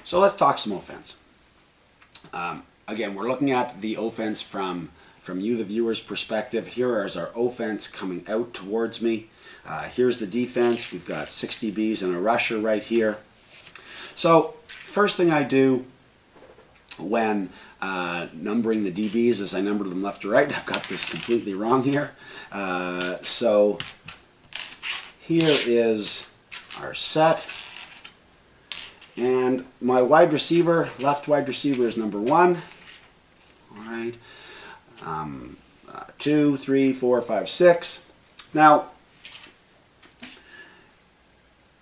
So let's talk some offense. Again, we're looking at the offense from you, the viewer's perspective. Here is our offense coming out towards me. Here's the defense. We've got 6 DBs and a rusher right here. So first thing I do when numbering the DBs is I number them left to right. I've got this completely wrong here. So here is our set. And my wide receiver, left wide receiver is number 1. All right. 2, 3, 4, 5, 6. Now,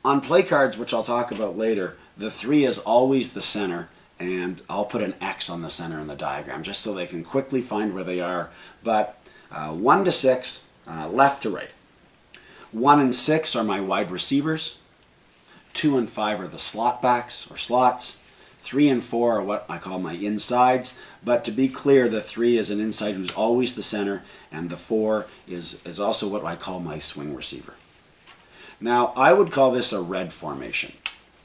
on play cards, which I'll talk about later, the 3 is always the center, and I'll put an X on the center in the diagram just so they can quickly find where they are. But 1 to 6, left to right. 1 and 6 are my wide receivers. 2 and 5 are the slot backs or slots. 3 and 4 are what I call my insides. But to be clear, the 3 is an inside who's always the center, and the 4 is also what I call my swing receiver. Now, I would call this a red formation.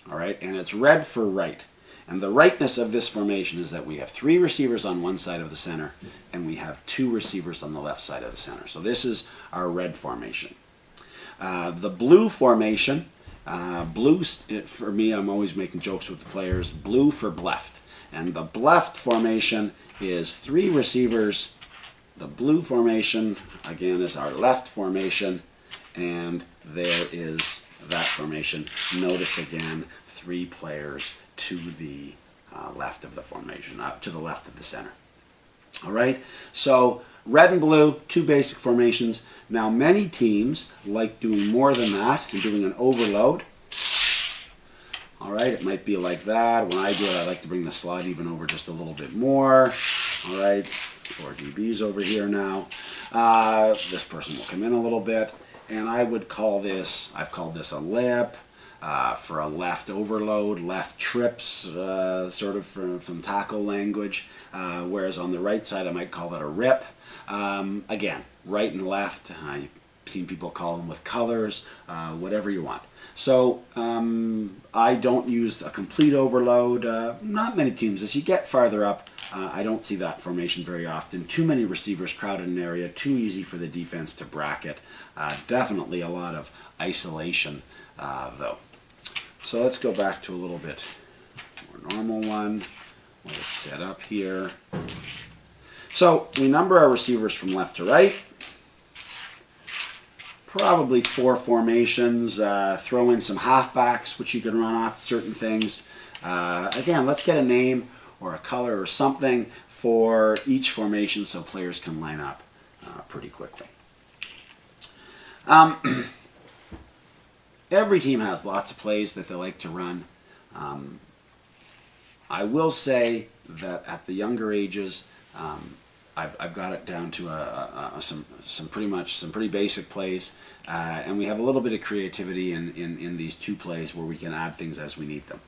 All right, and it's red for right. And the rightness of this formation is that we have 3 receivers on one side of the center, and we have 2 receivers on the left side of the center. So this is our red formation. The blue formation, blue, for me, I'm always making jokes with the players, blue for left. And the left formation is 3 receivers. The blue formation, again, is our left formation. And there is that formation. Notice again, 3 players to the left of the formation, to the left of the center. All right, so red and blue, 2 basic formations. Now, many teams like doing more than that and doing an overload. All right, it might be like that. When I do it, I like to bring the slot even over just a little bit more. All right, 4 DBs over here now. This person will come in a little bit, and I would call this, I've called this a lip. For a left overload, left trips, sort of from tackle language, whereas on the right side I might call it a rip. Again, right and left, I've seen people call them with colors, whatever you want. So I don't use a complete overload. Not many teams. As you get farther up, I don't see that formation very often. Too many receivers crowded an area, too easy for the defense to bracket. Definitely a lot of isolation though. So let's go back to a little bit more normal one. Let it set up here. So we number our receivers from left to right. Probably 4 formations. Throw in some halfbacks, which you can run off certain things. Again, let's get a name or a color or something for each formation so players can line up pretty quickly. Every team has lots of plays that they like to run. I will say that at the younger ages, I've got it down to some pretty basic plays, and we have a little bit of creativity in these 2 plays where we can add things as we need them.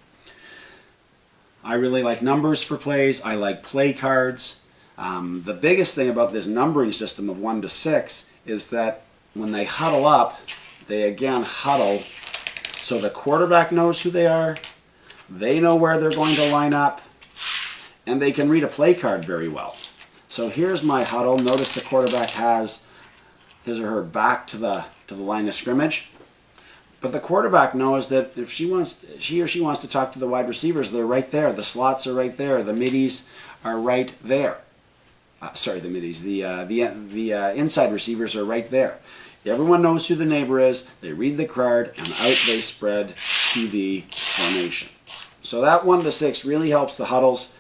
I really like numbers for plays. I like play cards. The biggest thing about this numbering system of 1 to 6 is that when they huddle up, they again huddle so the quarterback knows who they are, they know where they're going to line up, and they can read a play card very well. So here's my huddle. Notice the quarterback has his or her back to the line of scrimmage. But the quarterback knows that if she or she wants to talk to the wide receivers, they're right there. The slots are right there. The middies are right there. Sorry, the middies. The inside receivers are right there. Everyone knows who the neighbor is. They read the card, and out they spread to the formation. So that 1 to 6 really helps the huddles.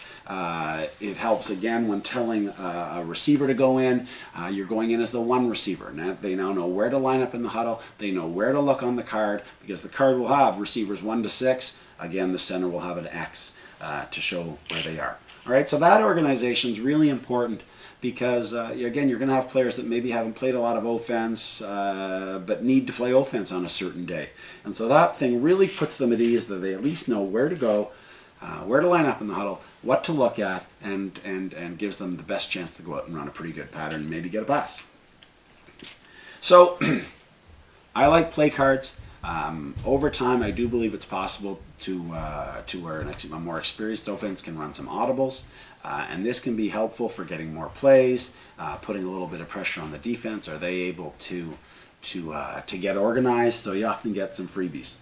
It helps, again, when telling a receiver to go in. You're going in as the 1 receiver. Now, they now know where to line up in the huddle. They know where to look on the card, because the card will have receivers 1 to 6. Again, the center will have an X to show where they are. All right, so that organization is really important, because, again, you're going to have players that maybe haven't played a lot of offense, but need to play offense on a certain day. And so that thing really puts them at ease, that they at least know where to go, where to line up in the huddle, what to look at, and gives them the best chance to go out and run a pretty good pattern and maybe get a pass. So I like play cards. Over time, I do believe it's possible to where a more experienced offense can run some audibles, and this can be helpful for getting more plays, putting a little bit of pressure on the defense. Are they able to get organized? So you often get some freebies.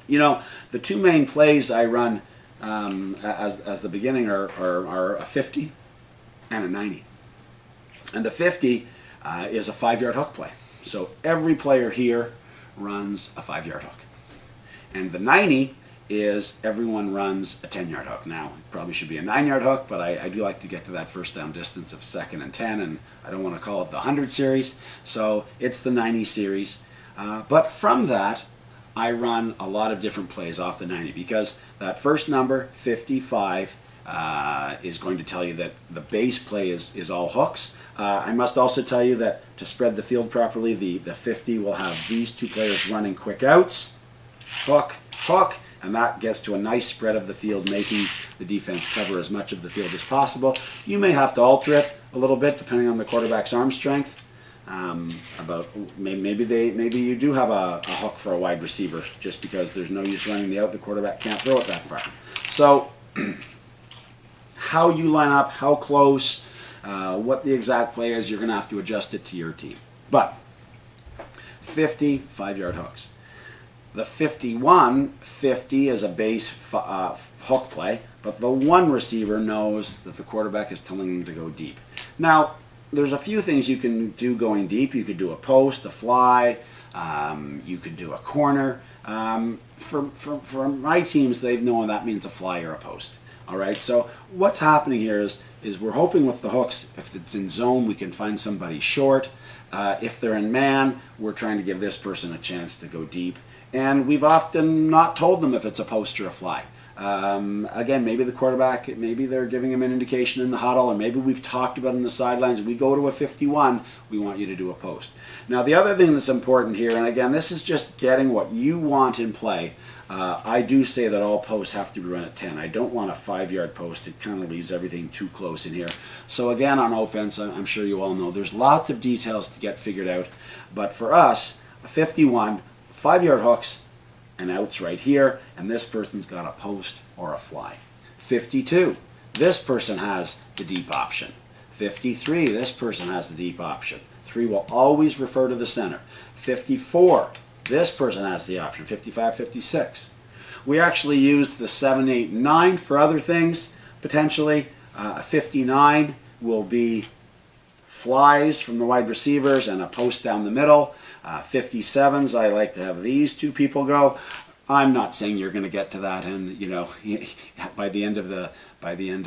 You know, the two main plays I run as the beginning are a 50 and a 90. And the 50 is a 5-yard hook play. So every player here runs a 5-yard hook. And the 90 is everyone runs a 10-yard hook. Now, it probably should be a 9-yard hook, but I do like to get to that first down distance of 2nd and 10, and I don't want to call it the 100 series. So it's the 90 series. But from that, I run a lot of different plays off the 90 because that first number, 55, is going to tell you that the base play is all hooks. I must also tell you that to spread the field properly, the 50 will have these two players running quick outs, hook, hook, and that gets to a nice spread of the field, making the defense cover as much of the field as possible. You may have to alter it a little bit depending on the quarterback's arm strength. Maybe you do have a hook for a wide receiver just because there's no use running the out. The quarterback can't throw it that far. So how you line up, how close, what the exact play is, you're going to have to adjust it to your team. But 50 5-yard hooks. The 50 is a base hook play, but the one receiver knows that the quarterback is telling him to go deep. Now, there's a few things you can do going deep. You could do a post, a fly, you could do a corner. For my teams, they've known that means a fly or a post. All right, so what's happening here is we're hoping with the hooks, if it's in zone, we can find somebody short. If they're in man, we're trying to give this person a chance to go deep. And we've often not told them if it's a post or a fly. Again, maybe the quarterback, maybe they're giving him an indication in the huddle, or maybe we've talked about in the sidelines, we go to a 51, we want you to do a post. Now, the other thing that's important here, and again, this is just getting what you want in play. I do say that all posts have to be run at 10. I don't want a 5-yard post. It kind of leaves everything too close in here. So again, on offense, I'm sure you all know, there's lots of details to get figured out. But for us, a 51, 5-yard hooks, and outs right here, and this person's got a post or a fly. 52, this person has the deep option. 53, this person has the deep option. 3 will always refer to the center. 54, this person has the option. 55, 56. We actually used the 7, 8, 9 for other things, potentially. 59 will be flies from the wide receivers and a post down the middle. 57s, I like to have these two people go. I'm not saying you're going to get to that, and by the end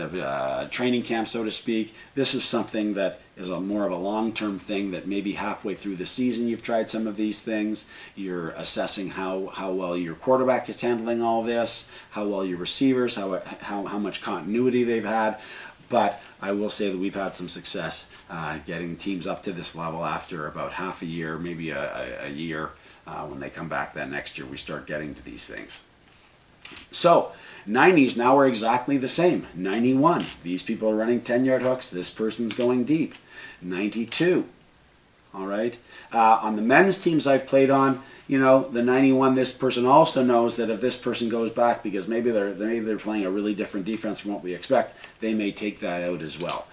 of training camp, so to speak. This is something that is more of a long-term thing. That maybe halfway through the season you've tried some of these things. You're assessing how well your quarterback is handling all this, how well your receivers, how much continuity they've had. But I will say that we've had some success getting teams up to this level after about half a year, maybe a year. When they come back that next year, we start getting to these things. So 90s now are exactly the same. 91, these people are running 10-yard hooks. This person's going deep. 92, all right. On the men's teams I've played on, the 91, this person also knows that if this person goes back, because maybe they're playing a really different defense from what we expect, they may take that out as well.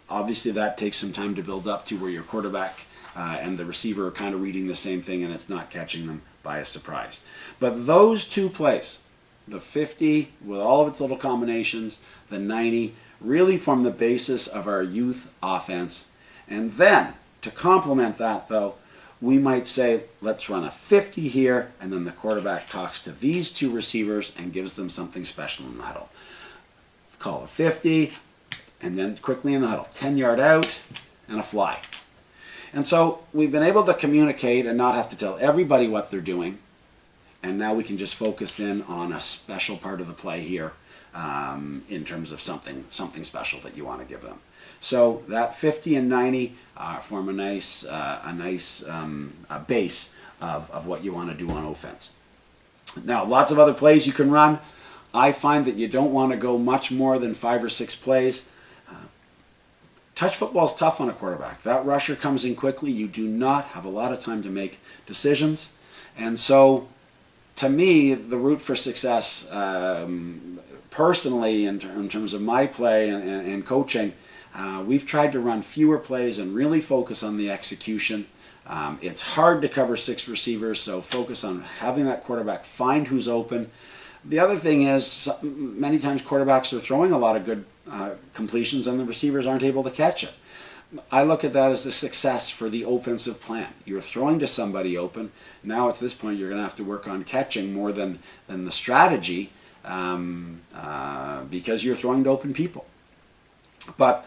Obviously, that takes some time to build up to where your quarterback and the receiver are kind of reading the same thing, and it's not catching them by a surprise. But those two plays, the 50 with all of its little combinations, the 90, really form the basis of our youth offense. And then, to complement that though, we might say, let's run a 50 here, and then the quarterback talks to these two receivers and gives them something special in the huddle. Call a 50, and then quickly in the huddle, 10-yard out, and a fly. And so we've been able to communicate and not have to tell everybody what they're doing. And now we can just focus in on a special part of the play here in terms of something special that you want to give them. So that 50 and 90 form a nice base of what you want to do on offense. Now, lots of other plays you can run. I find that you don't want to go much more than 5 or 6 plays. Touch football is tough on a quarterback. That rusher comes in quickly. You do not have a lot of time to make decisions. And so to me, the route for success, personally, in terms of my play and coaching, we've tried to run fewer plays and really focus on the execution. It's hard to cover 6 receivers, so focus on having that quarterback find who's open. The other thing is, many times quarterbacks are throwing a lot of good completions and the receivers aren't able to catch it. I look at that as the success for the offensive plan. You're throwing to somebody open. Now at this point you're going to have to work on catching more than the strategy, because you're throwing to open people. But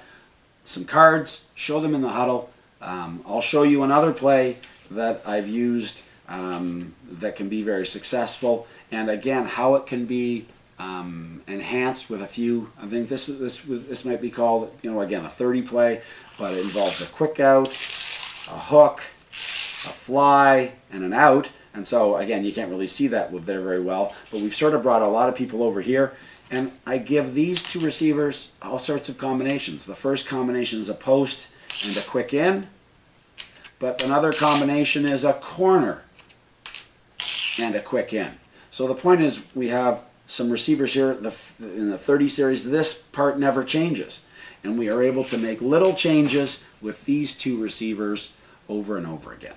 some cards, show them in the huddle. I'll show you another play that I've used that can be very successful, and again how it can be enhanced with a few. I think this might be called, again, a 30 play, but it involves a quick out, a hook, a fly, and an out. And so again, you can't really see that there very well, but we've sort of brought a lot of people over here, and I give these 2 receivers all sorts of combinations. The first combination is a post and a quick in, but another combination is a corner and a quick in. So the point is, we have some receivers here in the 30 series. This part never changes, and we are able to make little changes with these 2 receivers over and over again.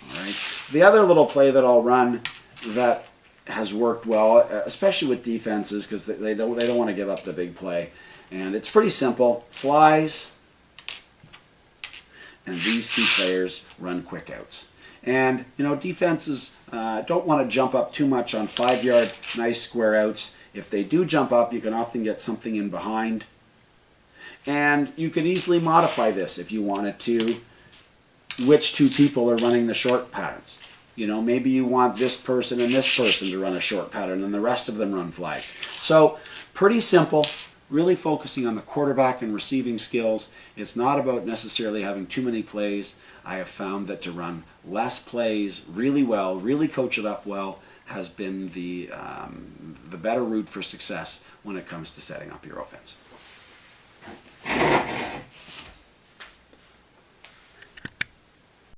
All right. The other little play that I'll run that has worked well, especially with defenses, because they don't want to give up the big play, and it's pretty simple. Flies, and these 2 players run quick outs. And defenses don't want to jump up too much on 5-yard nice square outs. If they do jump up, you can often get something in behind. And you could easily modify this if you wanted to, which 2 people are running the short patterns. Maybe you want this person and this person to run a short pattern and the rest of them run flies. So pretty simple, really focusing on the quarterback and receiving skills. It's not about necessarily having too many plays. I have found that to run less plays really well, really coach it up well, has been the better route for success when it comes to setting up your offense.